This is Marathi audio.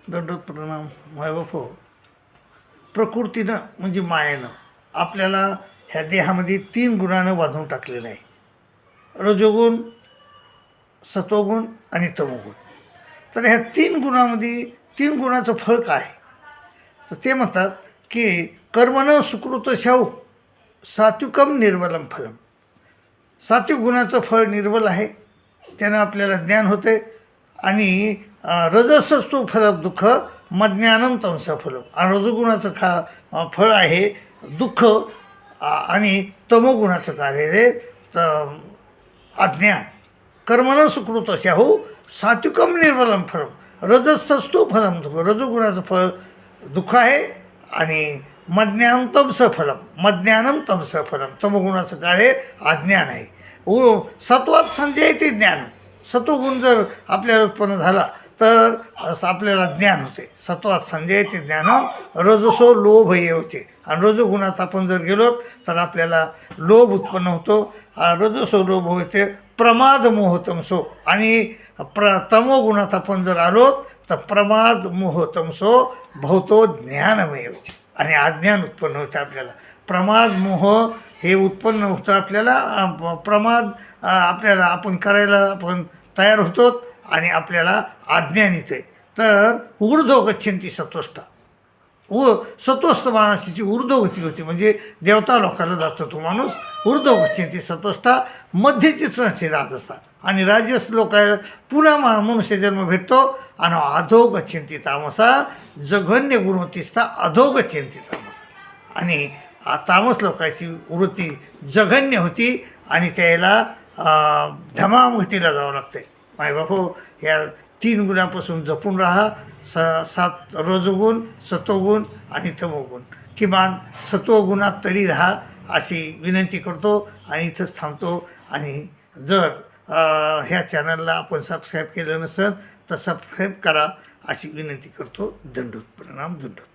दंडोत प्रणाम. मायबापो, प्रकृतीनं म्हणजे मायेनं आपल्याला ह्या देहामध्ये 3 गुणानं बांधून टाकलेलं आहे. रजोगुण, सत्वगुण आणि तमोगुण. तर ह्या 3 गुणामध्ये 3 गुणाचं फळ काय? तर ते म्हणतात की कर्मणं सुकृत शाहू सात्विकम निर्मलम फलम. सात्विक गुणाचं फळ निर्मल आहे, त्यानं आपल्याला ज्ञान होते. आणि रजसस्तु फलं दुःख मज्ञानम तमसा फलम. आणि रजोगुणाचं फळ आहे दुःख आणि तमोगुणाचं कार्य रे अज्ञान. कर्मणं सुकृत शाहू सात्विकम निर्मलम फलम. रजसस्तु फलम दुःख. रजोगुणाचं फळ दुःख आहे आणि मज्ञानम तमस फलम. मज्ञानम तमस फलम. तमोगुणाचं कार्य अज्ञान आहे. सत्वात संजयते ज्ञान. सत्वगुण जर आपल्याला उत्पन्न झाला तर आपल्याला ज्ञान होते. सत्वात संजयते ज्ञानम रजसो लोभ येवचे. आणि रजोगुणात आपण जर गेलो तर आपल्याला लोभ उत्पन्न होतो. रजसो लोभ होते. प्रमाद मोह तमसो. आणि तमोगुणात आपण जर आलो तर प्रमाद मोह तमसो भवतो ज्ञानमयवचे. आणि अज्ञान उत्पन्न होतं आपल्याला. प्रमाद मोह हे उत्पन्न होतं आपल्याला. प्रमाद आपल्याला आपण करायला आपण तयार होतो आणि आपल्याला अज्ञान येते. तर ऊर्ध्व गच्छन्ति सत्वष्टा. सत्वस्थ माणसाची ऊर्ध्वगती होती, म्हणजे देवता लोकांना जातो तो माणूस. ऊर्ध्व गच्छन्ति सत्वष्टा. मध्यची श्रेणी राहत असतात आणि राजस लोकांना पुन्हा मनुष्य जन्म भेटतो. आणि अधो गच्छन्ति तामसा. जघन्य गुण होतीसता अधो गच्छन्ति तामसा. आणि तामस लोकांची वृत्ती जघन्य होती आणि त्याला धमाम गतीला जावं लागते. मायबापो, ह्या 3 गुणापासून जपून राहा. 7 रजोगुण, सत्वगुण आणि तमोगुण. किमान सत्वगुणात तरी राहा अशी विनंती करतो आणि इथंच थांबतो. आणि जर ह्या चॅनलला आपण सबस्क्राईब केलं नसेल तर सबस्क्राईब करा अशी विनंती करतो. दंडोत प्रणाम. दंडोत.